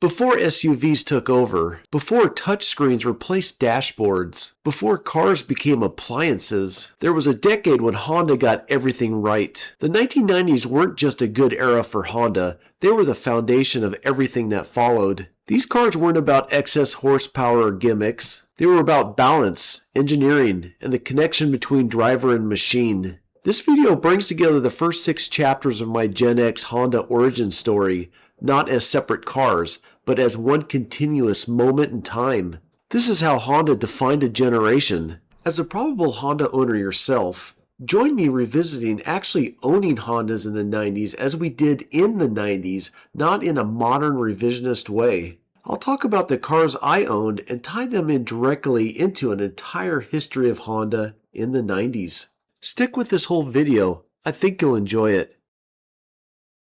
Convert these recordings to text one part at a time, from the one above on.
Before SUVs took over, before touchscreens replaced dashboards, before cars became appliances, there was a decade when Honda got everything right. The 1990s weren't just a good era for Honda, they were the foundation of everything that followed. These cars weren't about excess horsepower or gimmicks. They were about balance, engineering, and the connection between driver and machine. This video brings together the first 6 chapters of my Gen X Honda origin story, not as separate cars, but as one continuous moment in time. This is how Honda defined a generation. As a probable Honda owner yourself, join me revisiting actually owning Hondas in the 90s as we did in the 90s, not in a modern revisionist way. I'll talk about the cars I owned and tie them in directly into an entire history of Honda in the 90s. Stick with this whole video. I think you'll enjoy it.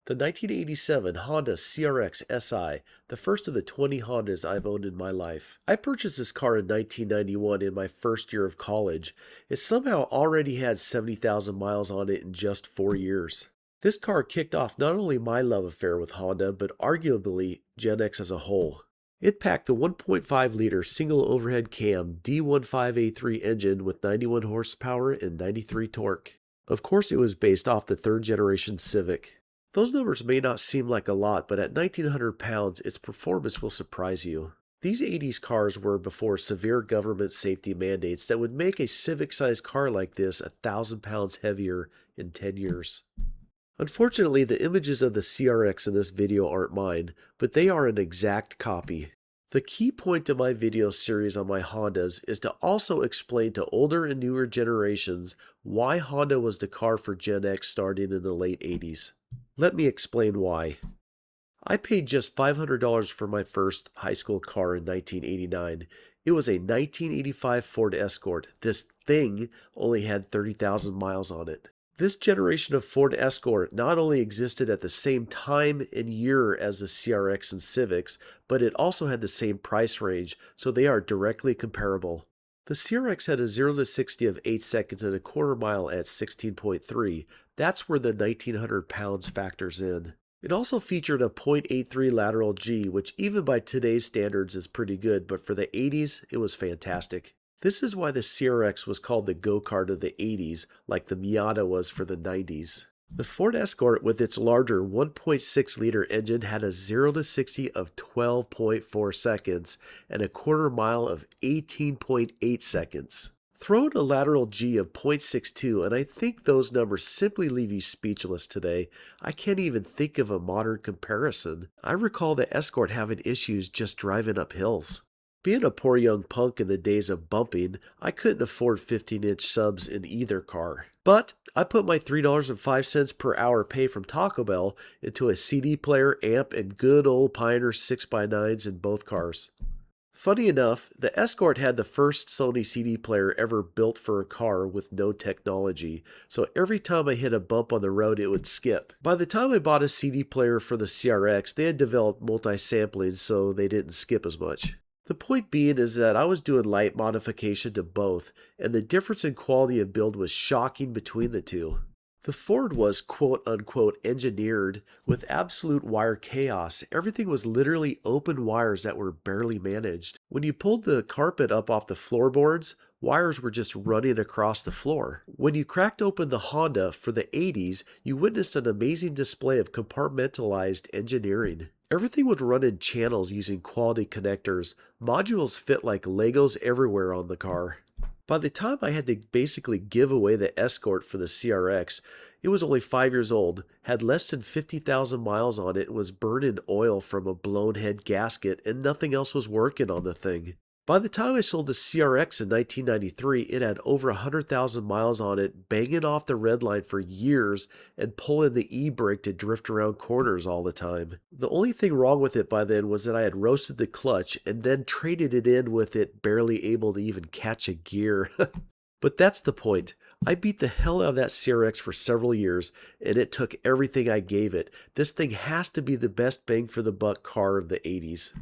The 1987 Honda CRX SI, the first of the 20 Hondas I've owned in my life. I purchased this car in 1991 in my first year of college. It somehow already had 70,000 miles on it in just 4 years. This car kicked off not only my love affair with Honda, but arguably Gen X as a whole. It packed the 1.5-liter single overhead cam D15A3 engine with 91 horsepower and 93 torque. Of course, it was based off the third-generation Civic. Those numbers may not seem like a lot, but at 1,900 pounds, its performance will surprise you. These 80s cars were before severe government safety mandates that would make a Civic-sized car like this 1,000 pounds heavier in 10 years. Unfortunately, the images of the CRX in this video aren't mine, but they are an exact copy. The key point of my video series on my Hondas is to also explain to older and newer generations why Honda was the car for Gen X starting in the late 80s. Let me explain why. I paid just $500 for my first high school car in 1989. It was a 1985 Ford Escort. This thing only had 30,000 miles on it. This generation of Ford Escort not only existed at the same time and year as the CRX and Civics, but it also had the same price range, so they are directly comparable. The CRX had a 0 to 60 of 8 seconds and a quarter mile at 16.3. That's where the 1,900 pounds factors in. It also featured a .83 lateral G, which even by today's standards is pretty good, but for the 80s, it was fantastic. This is why the CRX was called the go-kart of the 80s, like the Miata was for the 90s. The Ford Escort with its larger 1.6-liter engine had a 0 to 60 of 12.4 seconds and a quarter mile of 18.8 seconds. Throw in a lateral G of 0.62 and I think those numbers simply leave you speechless today. I can't even think of a modern comparison. I recall the Escort having issues just driving up hills. Being a poor young punk in the days of bumping, I couldn't afford 15-inch subs in either car. But I put my $3.05 per hour pay from Taco Bell into a CD player, amp, and good old Pioneer 6x9s in both cars. Funny enough, the Escort had the first Sony CD player ever built for a car with no technology, so every time I hit a bump on the road it would skip. By the time I bought a CD player for the CRX, they had developed multi-sampling so they didn't skip as much. The point being is that I was doing light modification to both, and the difference in quality of build was shocking between the two. The Ford was quote-unquote engineered with absolute wire chaos. Everything was literally open wires that were barely managed. When you pulled the carpet up off the floorboards, wires were just running across the floor. When you cracked open the Honda for the 80s, you witnessed an amazing display of compartmentalized engineering. Everything would run in channels using quality connectors. Modules fit like Legos everywhere on the car. By the time I had to basically give away the Escort for the CRX, it was only 5 years old, had less than 50,000 miles on it, and was burning oil from a blown head gasket, and nothing else was working on the thing. By the time I sold the CRX in 1993, it had over 100,000 miles on it, banging off the red line for years and pulling the e-brake to drift around corners all the time. The only thing wrong with it by then was that I had roasted the clutch and then traded it in with it barely able to even catch a gear. But that's the point. I beat the hell out of that CRX for several years, and it took everything I gave it. This thing has to be the best bang for the buck car of the 80s.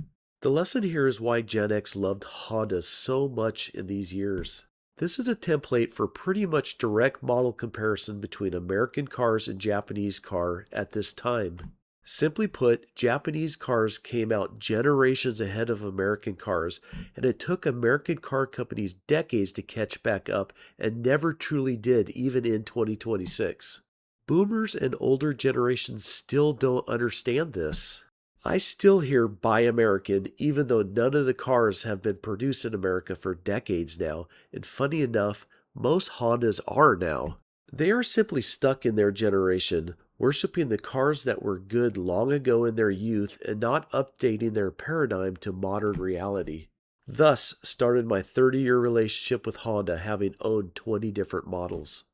The lesson here is why Gen X loved Honda so much in these years. This is a template for pretty much direct model comparison between American cars and Japanese car at this time. Simply put, Japanese cars came out generations ahead of American cars, and it took American car companies decades to catch back up and never truly did, even in 2026. Boomers and older generations still don't understand this. I still hear Buy American, even though none of the cars have been produced in America for decades now, and funny enough, most Hondas are now. They are simply stuck in their generation, worshiping the cars that were good long ago in their youth and not updating their paradigm to modern reality. Thus started my 30-year relationship with Honda, having owned 20 different models.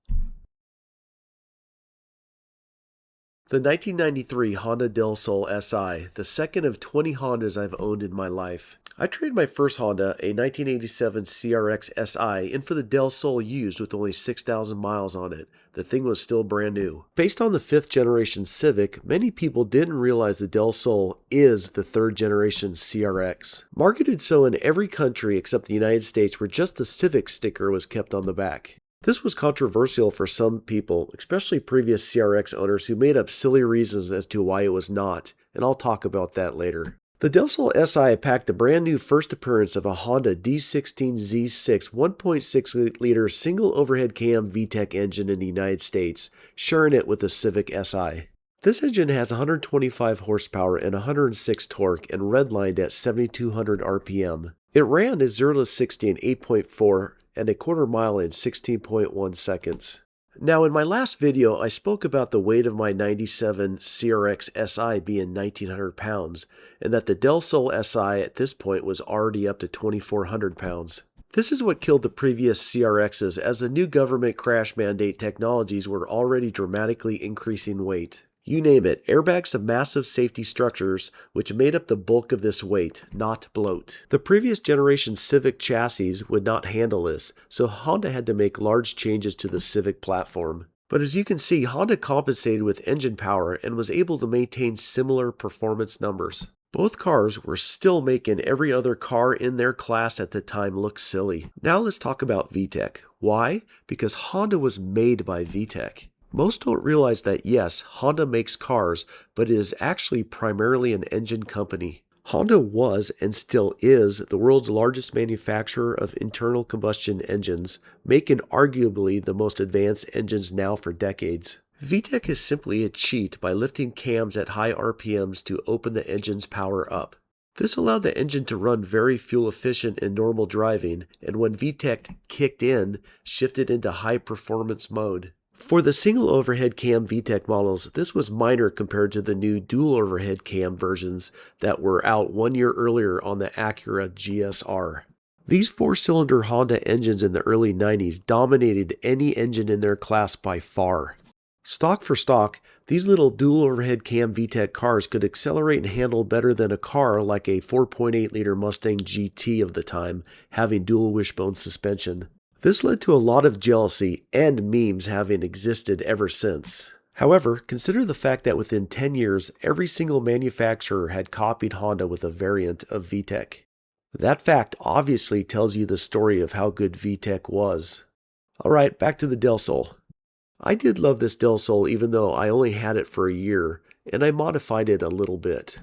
The 1993 Honda Del Sol SI, the second of 20 Hondas I've owned in my life. I traded my first Honda, a 1987 CRX SI, in for the Del Sol used with only 6,000 miles on it. The thing was still brand new. Based on the 5th generation Civic, many people didn't realize the Del Sol is the 3rd generation CRX. Marketed so in every country except the United States, where just the Civic sticker was kept on the back. This was controversial for some people, especially previous CRX owners who made up silly reasons as to why it was not, and I'll talk about that later. The Del Sol SI packed the brand new first appearance of a Honda D16Z6 1.6-liter single overhead cam VTEC engine in the United States, sharing it with the Civic Si. This engine has 125 horsepower and 106 torque and redlined at 7,200 RPM. It ran a 0 to 60 in 8.4 and a quarter mile in 16.1 seconds. Now, in my last video, I spoke about the weight of my 97 CRX SI being 1,900 pounds, and that the Del Sol SI at this point was already up to 2,400 pounds. This is what killed the previous CRXs, as the new government crash mandate technologies were already dramatically increasing weight. You name it, airbags have massive safety structures which made up the bulk of this weight, not bloat. The previous generation Civic chassis would not handle this, so Honda had to make large changes to the Civic platform. But as you can see, Honda compensated with engine power and was able to maintain similar performance numbers. Both cars were still making every other car in their class at the time look silly. Now let's talk about VTEC. Why? Because Honda was made by VTEC. Most don't realize that yes, Honda makes cars, but it is actually primarily an engine company. Honda was and still is the world's largest manufacturer of internal combustion engines, making arguably the most advanced engines now for decades. VTEC is simply a cheat by lifting cams at high RPMs to open the engine's power up. This allowed the engine to run very fuel efficient in normal driving, and when VTEC kicked in, shifted into high performance mode. For the single overhead cam VTEC models, this was minor compared to the new dual overhead cam versions that were out 1 year earlier on the Acura GSR. These 4-cylinder Honda engines in the early 90s dominated any engine in their class by far. Stock for stock, these little dual overhead cam VTEC cars could accelerate and handle better than a car like a 4.8-liter Mustang GT of the time, having dual wishbone suspension. This led to a lot of jealousy and memes having existed ever since. However, consider the fact that within 10 years, every single manufacturer had copied Honda with a variant of VTEC. That fact obviously tells you the story of how good VTEC was. Alright, back to the Del Sol. I did love this Del Sol even though I only had it for a year, and I modified it a little bit.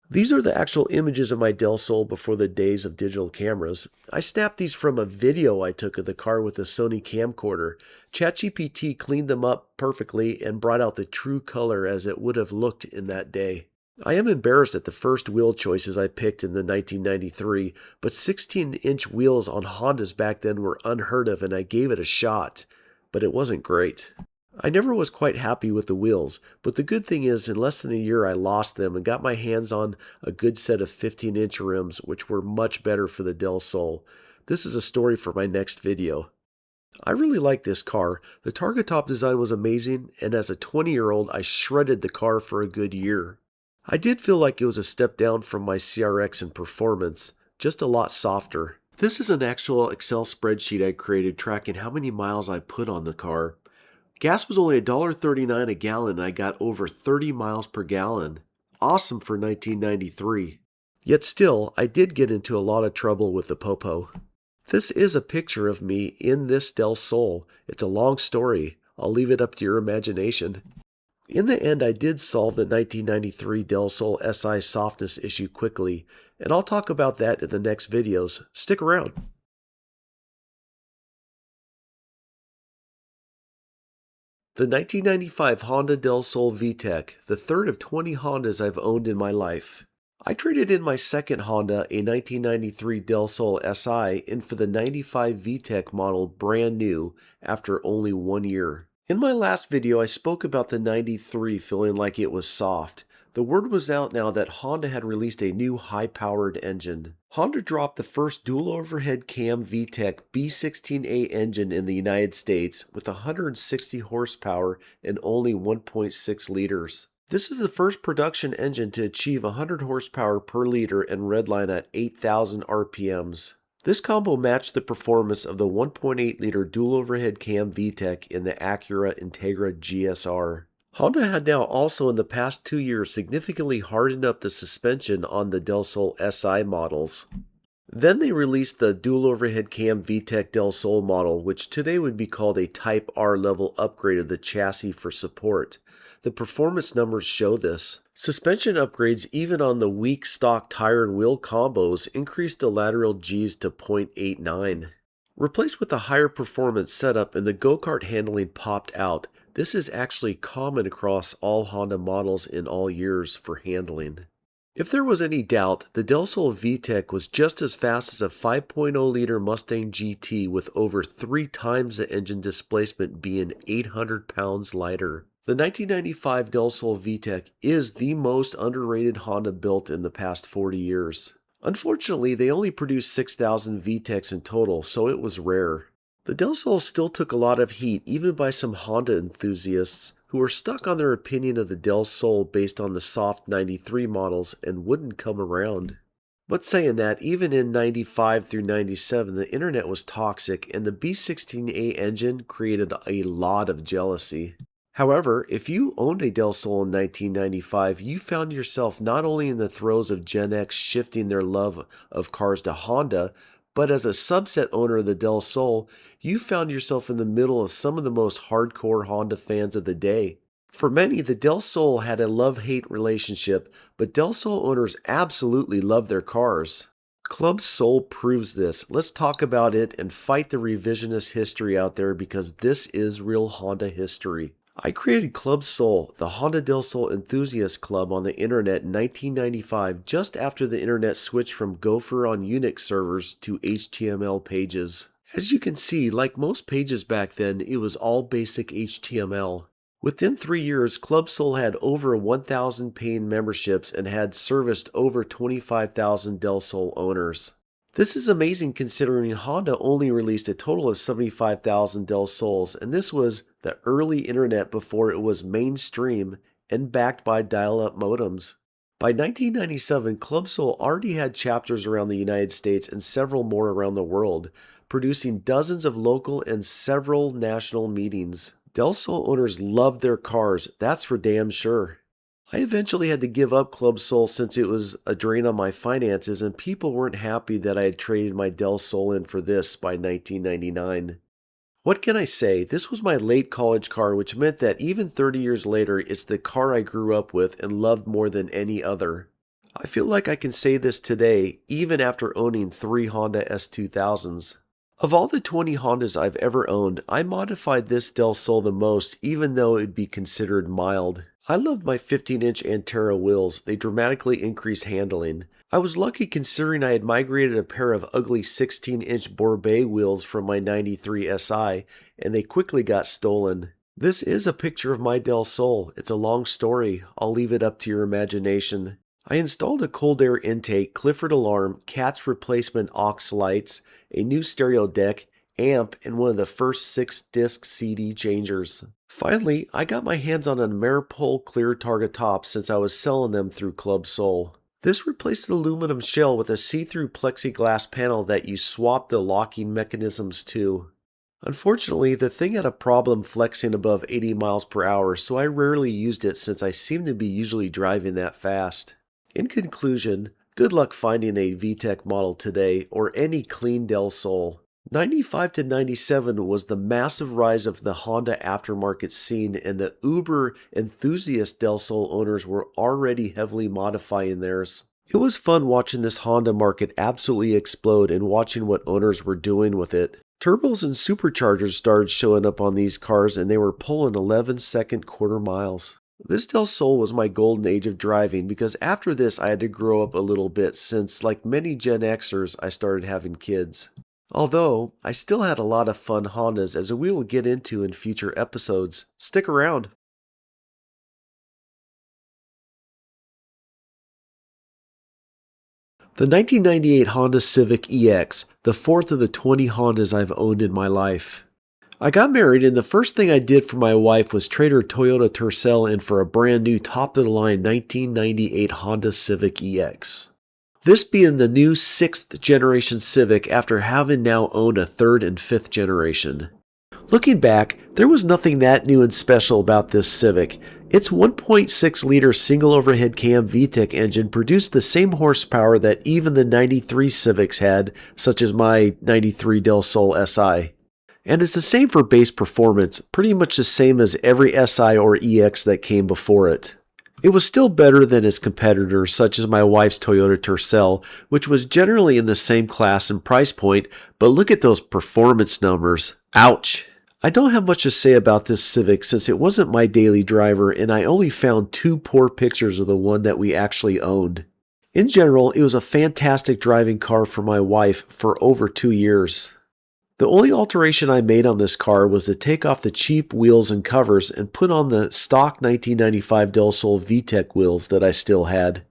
These are the actual images of my Del Sol before the days of digital cameras. I snapped these from a video I took of the car with a Sony camcorder. ChatGPT cleaned them up perfectly and brought out the true color as it would have looked in that day. I am embarrassed at the first wheel choices I picked in the 1993, but 16-inch wheels on Hondas back then were unheard of and I gave it a shot, but it wasn't great. I never was quite happy with the wheels, but the good thing is in less than a year I lost them and got my hands on a good set of 15-inch rims, which were much better for the Del Sol. This is a story for my next video. I really like this car. The target top design was amazing, and as a 20-year-old I shredded the car for a good year. I did feel like it was a step down from my CRX in performance, just a lot softer. This is an actual Excel spreadsheet I created tracking how many miles I put on the car. Gas was only $1.39 a gallon and I got over 30 miles per gallon. Awesome for 1993. Yet still, I did get into a lot of trouble with the popo. This is a picture of me in this Del Sol. It's a long story. I'll leave it up to your imagination. In the end, I did solve the 1993 Del Sol SI softness issue quickly, and I'll talk about that in the next videos. Stick around. The 1995 Honda Del Sol VTEC, the third of 20 Hondas I've owned in my life. I traded in my second Honda, a 1993 Del Sol SI, in for the 95 VTEC model brand new after only 1 year. In my last video, I spoke about the 93 feeling like it was soft. The word was out now that Honda had released a new high-powered engine. Honda dropped the first dual overhead cam VTEC B16A engine in the United States with 160 horsepower and only 1.6 liters. This is the first production engine to achieve 100 horsepower per liter and redline at 8,000 RPMs. This combo matched the performance of the 1.8-liter dual overhead cam VTEC in the Acura Integra GSR. Honda had now also in the past 2 years significantly hardened up the suspension on the Del Sol SI models. Then they released the dual overhead cam VTEC Del Sol model, which today would be called a Type R level upgrade of the chassis for support. The performance numbers show this. Suspension upgrades even on the weak stock tire and wheel combos increased the lateral Gs to 0.89. Replaced with a higher performance setup and the go-kart handling popped out. This is actually common across all Honda models in all years for handling. If there was any doubt, the Del Sol VTEC was just as fast as a 5.0-liter Mustang GT with over 3 times the engine displacement being 800 pounds lighter. The 1995 Del Sol VTEC is the most underrated Honda built in the past 40 years. Unfortunately, they only produced 6,000 VTECs in total, so it was rare. The Del Sol still took a lot of heat even by some Honda enthusiasts who were stuck on their opinion of the Del Sol based on the soft 93 models and wouldn't come around. But saying that, even in 95 through 97, the internet was toxic and the B16A engine created a lot of jealousy. However, if you owned a Del Sol in 1995, you found yourself not only in the throes of Gen X shifting their love of cars to Honda, but as a subset owner of the Del Sol, you found yourself in the middle of some of the most hardcore Honda fans of the day. For many, the Del Sol had a love-hate relationship, but Del Sol owners absolutely loved their cars. Club Sol proves this. Let's talk about it and fight the revisionist history out there because this is real Honda history. I created Club Sol, the Honda Del Sol enthusiast club on the internet in 1995 just after the internet switched from Gopher on Unix servers to HTML pages. As you can see, like most pages back then, it was all basic HTML. Within 3 years, Club Sol had over 1,000 paying memberships and had serviced over 25,000 Del Sol owners. This is amazing considering Honda only released a total of 75,000 Del Sols, and this was the early internet before it was mainstream and backed by dial-up modems. By 1997, Club Sol already had chapters around the United States and several more around the world, producing dozens of local and several national meetings. Del Sol owners loved their cars, that's for damn sure. I eventually had to give up Club Sol since it was a drain on my finances and people weren't happy that I had traded my Del Sol in for this by 1999. What can I say? This was my late college car, which meant that even 30 years later, it's the car I grew up with and loved more than any other. I feel like I can say this today, even after owning 3 Honda S2000s. Of all the 20 Hondas I've ever owned, I modified this Del Sol the most, even though it would be considered mild. I loved my 15-inch Antero wheels. They dramatically increase handling. I was lucky considering I had migrated a pair of ugly 16-inch Borbet wheels from my 93 SI, and they quickly got stolen. This is a picture of my Del Sol. It's a long story. I'll leave it up to your imagination. I installed a cold air intake, Clifford alarm, Cat's replacement aux lights, a new stereo deck, amp, and one of the first 6-disc CD changers. Finally, I got my hands on an Ameripole clear target top since I was selling them through Club Sol. This replaced the aluminum shell with a see-through plexiglass panel that you swap the locking mechanisms to. Unfortunately, the thing had a problem flexing above 80 miles per hour, so I rarely used it since I seem to be usually driving that fast. In conclusion, good luck finding a VTEC model today or any clean Del Sol. 95 to 97 was the massive rise of the Honda aftermarket scene, and the uber enthusiast Del Sol owners were already heavily modifying theirs. It was fun watching this Honda market absolutely explode and watching what owners were doing with it. Turbos and superchargers started showing up on these cars, and they were pulling 11-second quarter miles. This Del Sol was my golden age of driving, because after this I had to grow up a little bit since, like many Gen Xers, I started having kids. Although, I still had a lot of fun Hondas, as we will get into in future episodes. Stick around! The 1998 Honda Civic EX, the fourth of the 20 Hondas I've owned in my life. I got married, and the first thing I did for my wife was trade her Toyota Tercel in for a brand new top-of-the-line 1998 Honda Civic EX. This being the new 6th generation Civic after having now owned a 3rd and 5th generation. Looking back, there was nothing that new and special about this Civic. Its 1.6-liter single overhead cam VTEC engine produced the same horsepower that even the 93 Civics had, such as my 93 Del Sol SI. And it's the same for base performance, pretty much the same as every SI or EX that came before it. It was still better than its competitors, such as my wife's Toyota Tercel, which was generally in the same class and price point, but look at those performance numbers. Ouch! I don't have much to say about this Civic since it wasn't my daily driver, and I only found 2 poor pictures of the one that we actually owned. In general, it was a fantastic driving car for my wife for over 2 years. The only alteration I made on this car was to take off the cheap wheels and covers and put on the stock 1995 Del Sol VTEC wheels that I still had.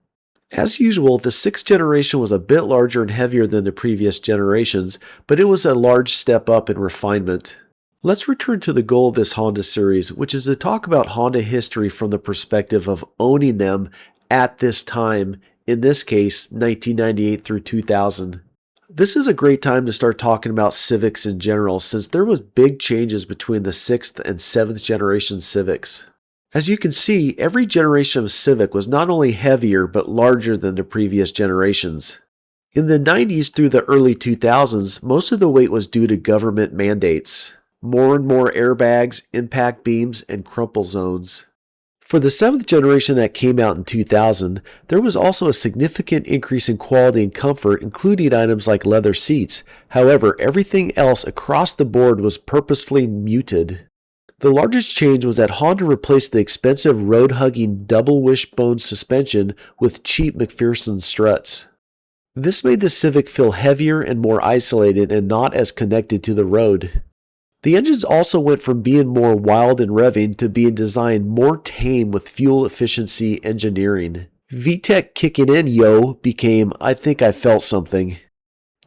As usual, the 6th generation was a bit larger and heavier than the previous generations, but it was a large step up in refinement. Let's return to the goal of this Honda series, which is to talk about Honda history from the perspective of owning them at this time, in this case, 1998 through 2000. This is a great time to start talking about Civics in general, since there was big changes between the 6th and 7th generation Civics. As you can see, every generation of Civic was not only heavier but larger than the previous generations. In the 90s through the early 2000s, most of the weight was due to government mandates. More and more airbags, impact beams, and crumple zones. For the 7th generation that came out in 2000, there was also a significant increase in quality and comfort, including items like leather seats. However, everything else across the board was purposefully muted. The largest change was that Honda replaced the expensive road-hugging double wishbone suspension with cheap McPherson struts. This made the Civic feel heavier and more isolated and not as connected to the road. The engines also went from being more wild and revving to being designed more tame with fuel efficiency engineering. VTEC kicking in, yo, became I think I felt something.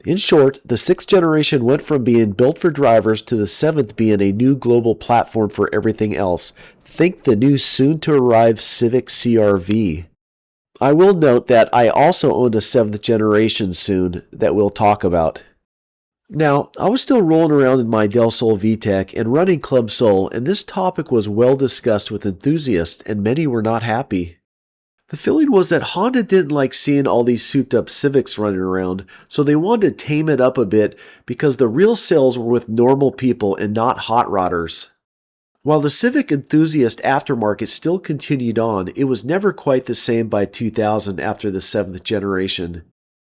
In short, the 6th generation went from being built for drivers to the 7th being a new global platform for everything else. Think the new soon-to-arrive Civic CR-V. I will note that I also owned a 7th generation soon that we'll talk about. Now, I was still rolling around in my Del Sol VTEC and running Club Soul, and this topic was well discussed with enthusiasts, and many were not happy. The feeling was that Honda didn't like seeing all these souped-up Civics running around, so they wanted to tame it up a bit because the real sales were with normal people and not hot rodders. While the Civic enthusiast aftermarket still continued on, it was never quite the same by 2000 after the 7th generation.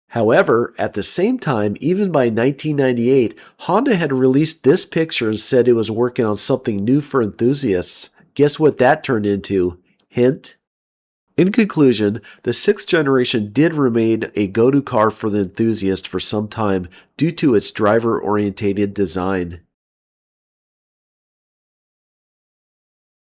However, at the same time, even by 1998, Honda had released this picture and said it was working on something new for enthusiasts. Guess what that turned into? Hint? In conclusion, the 6th generation did remain a go-to car for the enthusiast for some time due to its driver-oriented design.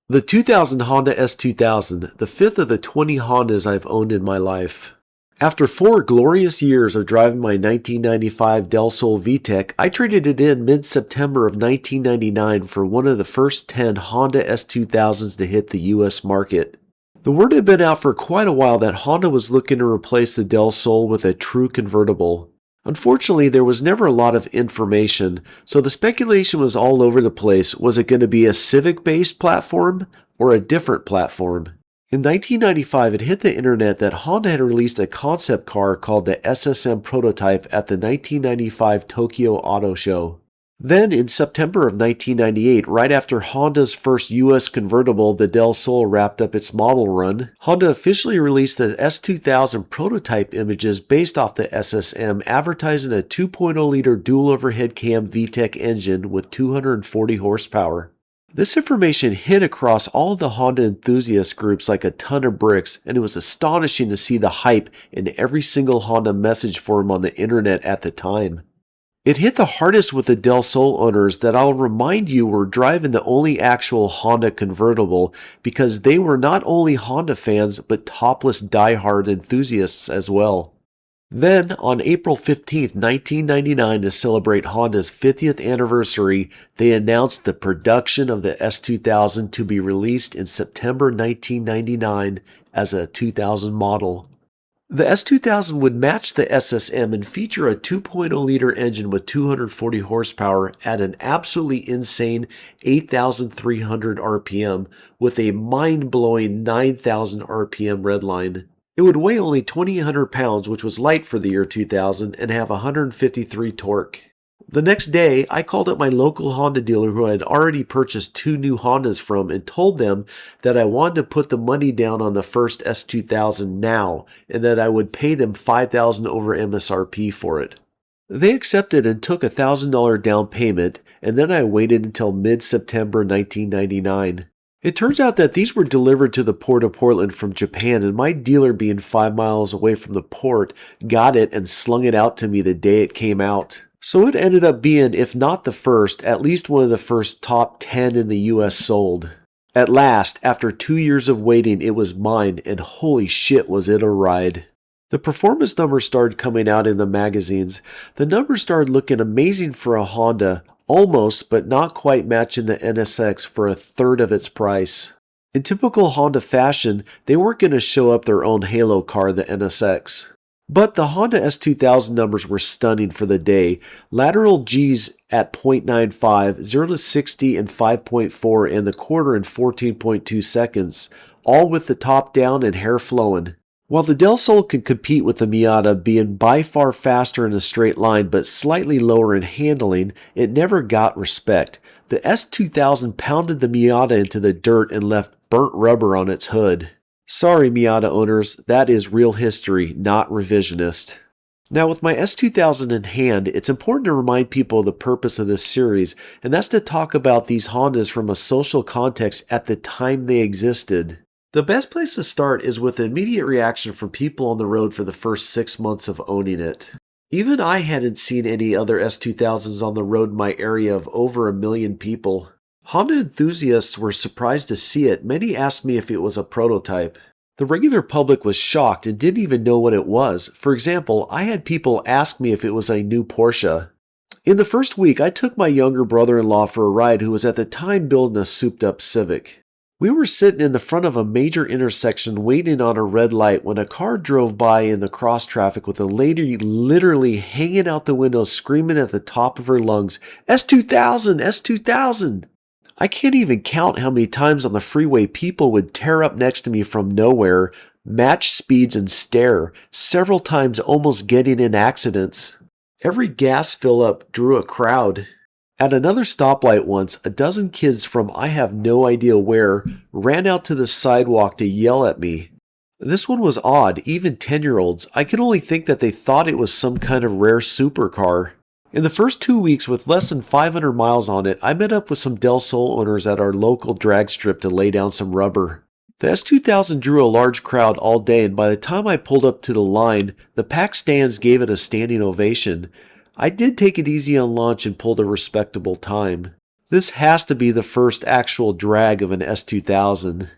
The 2000 Honda S2000, the 5th of the 20 Hondas I've owned in my life. After 4 glorious years of driving my 1995 Del Sol VTEC, I traded it in mid-September of 1999 for one of the first 10 Honda S2000s to hit the US market. The word had been out for quite a while that Honda was looking to replace the Del Sol with a true convertible. Unfortunately, there was never a lot of information, so the speculation was all over the place. Was it going to be a Civic-based platform or a different platform? In 1995, it hit the internet that Honda had released a concept car called the SSM prototype at the 1995 Tokyo Auto Show. Then, in September of 1998, right after Honda's first U.S. convertible, the Del Sol, wrapped up its model run, Honda officially released the S2000 prototype images based off the SSM, advertising a 2.0-liter dual-overhead cam VTEC engine with 240 horsepower. This information hit across all the Honda enthusiast groups like a ton of bricks, and it was astonishing to see the hype in every single Honda message forum on the internet at the time. It hit the hardest with the Del Sol owners that I'll remind you were driving the only actual Honda convertible, because they were not only Honda fans but topless diehard enthusiasts as well. Then, on April 15, 1999, to celebrate Honda's 50th anniversary, they announced the production of the S2000 to be released in September 1999 as a 2000 model. The S2000 would match the SSM and feature a 2.0-liter engine with 240 horsepower at an absolutely insane 8,300 RPM with a mind-blowing 9,000 RPM redline. It would weigh only 2,800 pounds, which was light for the year 2000, and have 153 torque. The next day, I called up my local Honda dealer who I had already purchased 2 new Hondas from and told them that I wanted to put the money down on the first S2000 now, and that I would pay them $5,000 over MSRP for it. They accepted and took a $1,000 down payment, and then I waited until mid-September 1999. It turns out that these were delivered to the Port of Portland from Japan, and my dealer, being 5 miles away from the port, got it and slung it out to me the day it came out. So it ended up being, if not the first, at least one of the first top 10 in the US sold. At last, after 2 years of waiting, it was mine, and holy shit was it a ride. The performance numbers started coming out in the magazines. The numbers started looking amazing for a Honda, almost but not quite matching the NSX for a third of its price. In typical Honda fashion, they weren't going to show up their own halo car, the NSX. But the Honda S2000 numbers were stunning for the day. Lateral Gs at 0.95, 0 to 60 in 5.4, and the quarter in 14.2 seconds, all with the top down and hair flowing. While the Del Sol could compete with the Miata, being by far faster in a straight line but slightly lower in handling, it never got respect. The S2000 pounded the Miata into the dirt and left burnt rubber on its hood. Sorry, Miata owners, that is real history, not revisionist. Now, with my S2000 in hand, it's important to remind people of the purpose of this series, and that's to talk about these Hondas from a social context at the time they existed. The best place to start is with the immediate reaction from people on the road for the first 6 months of owning it. Even I hadn't seen any other S2000s on the road in my area of over 1 million people. Honda enthusiasts were surprised to see it. Many asked me if it was a prototype. The regular public was shocked and didn't even know what it was. For example, I had people ask me if it was a new Porsche. In the first week, I took my younger brother-in-law for a ride who was at the time building a souped-up Civic. We were sitting in the front of a major intersection waiting on a red light when a car drove by in the cross traffic with a lady literally hanging out the window screaming at the top of her lungs, "S2000! S2000!" I can't even count how many times on the freeway people would tear up next to me from nowhere, match speeds and stare, several times almost getting in accidents. Every gas fill-up drew a crowd. At another stoplight once, a dozen kids from I have no idea where ran out to the sidewalk to yell at me. This one was odd, even 10-year-olds. I can only think that they thought it was some kind of rare supercar. In the first 2 weeks, with less than 500 miles on it, I met up with some Del Sol owners at our local drag strip to lay down some rubber. The S2000 drew a large crowd all day, and by the time I pulled up to the line, the packed stands gave it a standing ovation. I did take it easy on launch and pulled a respectable time. This has to be the first actual drag of an S2000.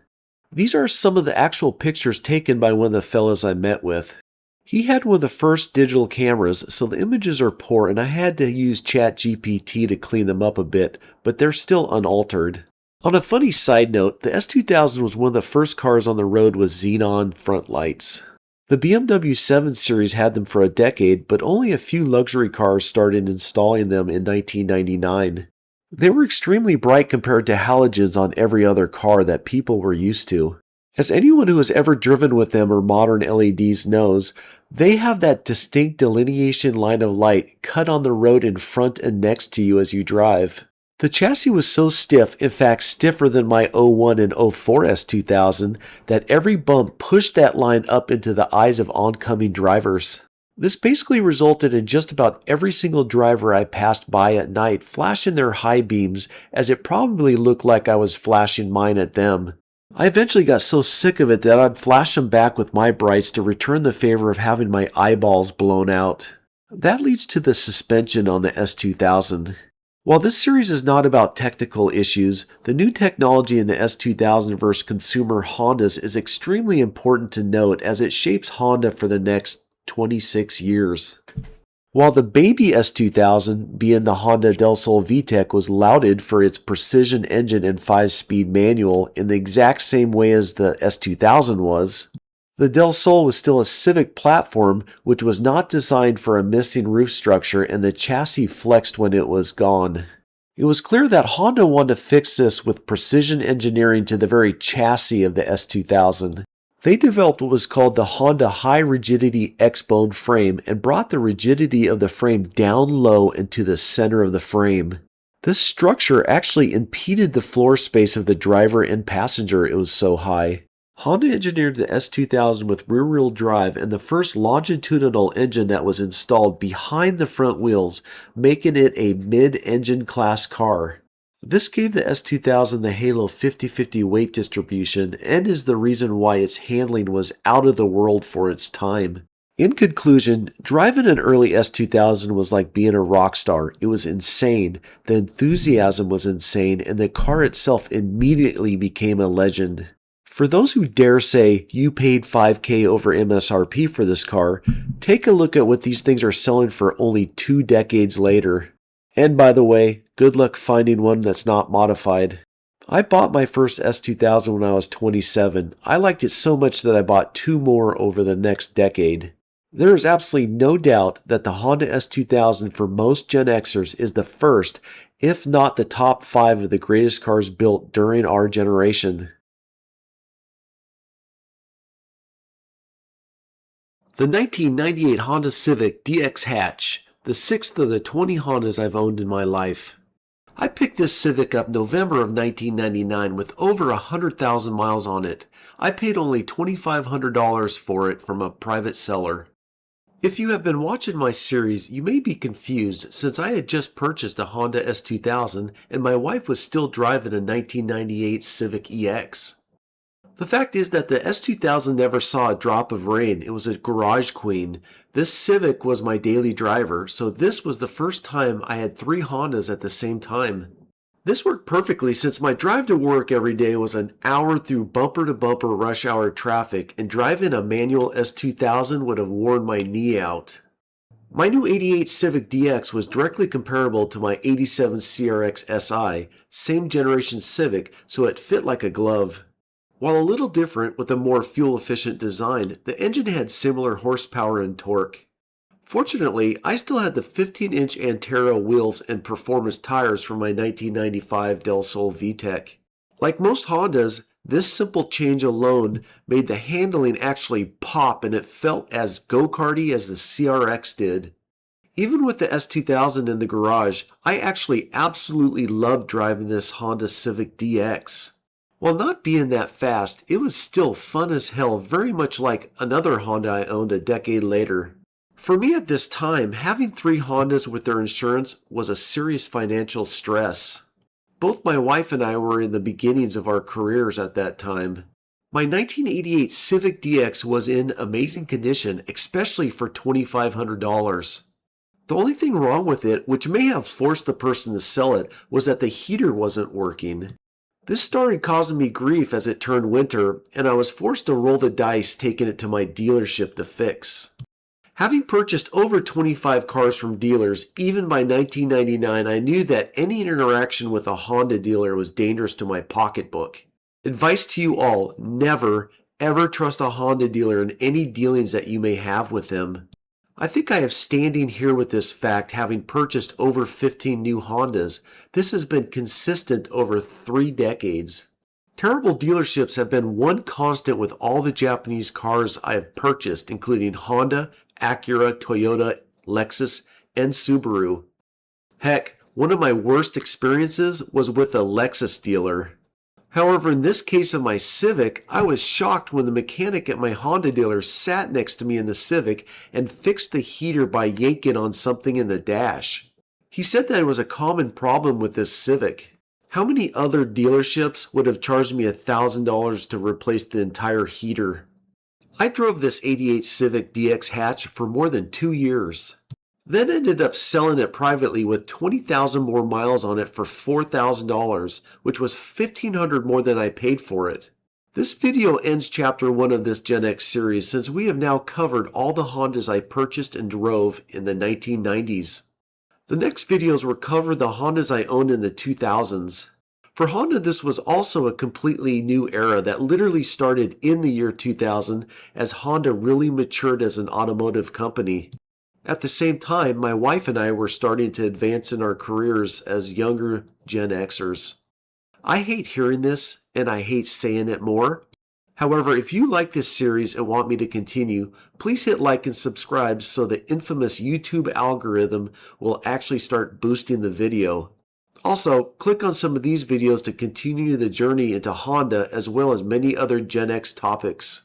These are some of the actual pictures taken by one of the fellas I met with. He had one of the first digital cameras, so the images are poor and I had to use ChatGPT to clean them up a bit, but they're still unaltered. On a funny side note, the S2000 was one of the first cars on the road with xenon front lights. The BMW 7 Series had them for a decade, but only a few luxury cars started installing them in 1999. They were extremely bright compared to halogens on every other car that people were used to. As anyone who has ever driven with them or modern LEDs knows, they have that distinct delineation line of light cut on the road in front and next to you as you drive. The chassis was so stiff, in fact stiffer than my '01 and '04 S2000, that every bump pushed that line up into the eyes of oncoming drivers. This basically resulted in just about every single driver I passed by at night flashing their high beams, as it probably looked like I was flashing mine at them. I eventually got so sick of it that I'd flash them back with my brights to return the favor of having my eyeballs blown out. That leads to the suspension on the S2000. While this series is not about technical issues, the new technology in the S2000 versus consumer Hondas is extremely important to note as it shapes Honda for the next 26 years. While the baby S2000, being the Honda Del Sol VTEC, was lauded for its precision engine and 5-speed manual in the exact same way as the S2000 was, the Del Sol was still a Civic platform which was not designed for a missing roof structure, and the chassis flexed when it was gone. It was clear that Honda wanted to fix this with precision engineering to the very chassis of the S2000. They developed what was called the Honda High Rigidity X-Bone frame and brought the rigidity of the frame down low into the center of the frame. This structure actually impeded the floor space of the driver and passenger, it was so high. Honda engineered the S2000 with rear-wheel drive and the first longitudinal engine that was installed behind the front wheels, making it a mid-engine class car. This gave the S2000 the halo 50-50 weight distribution and is the reason why its handling was out of the world for its time. In conclusion, driving an early S2000 was like being a rock star. It was insane, the enthusiasm was insane, and the car itself immediately became a legend. For those who dare say you paid $5,000 over MSRP for this car, take a look at what these things are selling for only 2 decades later. And by the way, good luck finding one that's not modified. I bought my first S2000 when I was 27. I liked it so much that I bought 2 more over the next decade. There is absolutely no doubt that the Honda S2000 for most Gen Xers is the first, if not the top 5 of the greatest cars built during our generation. The 1998 Honda Civic DX hatch, the 6th of the 20 Hondas I've owned in my life. I picked this Civic up November of 1999 with over 100,000 miles on it. I paid only $2,500 for it from a private seller. If you have been watching my series, you may be confused since I had just purchased a Honda S2000 and my wife was still driving a 1998 Civic EX. The fact is that the S2000 never saw a drop of rain. It was a garage queen. This Civic was my daily driver, so this was the first time I had 3 Hondas at the same time. This worked perfectly since my drive to work every day was an hour through bumper-to-bumper rush hour traffic, and driving a manual S2000 would have worn my knee out. My new 88 Civic DX was directly comparable to my 87 CRX SI, same generation Civic, so it fit like a glove. While a little different with a more fuel-efficient design, the engine had similar horsepower and torque. Fortunately, I still had the 15-inch Antero wheels and performance tires from my 1995 Del Sol VTEC. Like most Hondas, this simple change alone made the handling actually pop, and it felt as go-karty as the CRX did. Even with the S2000 in the garage, I actually absolutely loved driving this Honda Civic DX. While not being that fast, it was still fun as hell, very much like another Honda I owned a decade later. For me at this time, having 3 Hondas with their insurance was a serious financial stress. Both my wife and I were in the beginnings of our careers at that time. My 1988 Civic DX was in amazing condition, especially for $2,500. The only thing wrong with it, which may have forced the person to sell it, was that the heater wasn't working. This started causing me grief as it turned winter, and I was forced to roll the dice taking it to my dealership to fix. Having purchased over 25 cars from dealers, even by 1999, I knew that any interaction with a Honda dealer was dangerous to my pocketbook. Advice to you all, never, ever trust a Honda dealer in any dealings that you may have with them. I think I have standing here with this fact, having purchased over 15 new Hondas. This has been consistent over 3 decades. Terrible dealerships have been one constant with all the Japanese cars I have purchased, including Honda, Acura, Toyota, Lexus, and Subaru. Heck, one of my worst experiences was with a Lexus dealer. However, in this case of my Civic, I was shocked when the mechanic at my Honda dealer sat next to me in the Civic and fixed the heater by yanking on something in the dash. He said that it was a common problem with this Civic. How many other dealerships would have charged me $1,000 to replace the entire heater? I drove this '88 Civic DX hatch for more than 2 years. Then ended up selling it privately with 20,000 more miles on it for $4,000, which was $1,500 more than I paid for it. This video ends chapter 1 of this Gen X series since we have now covered all the Hondas I purchased and drove in the 1990s. The next videos will cover the Hondas I owned in the 2000s. For Honda, this was also a completely new era that literally started in the year 2000 as Honda really matured as an automotive company. At the same time, my wife and I were starting to advance in our careers as younger Gen Xers. I hate hearing this, and I hate saying it more. However, if you like this series and want me to continue, please hit like and subscribe so the infamous YouTube algorithm will actually start boosting the video. Also, click on some of these videos to continue the journey into Honda as well as many other Gen X topics.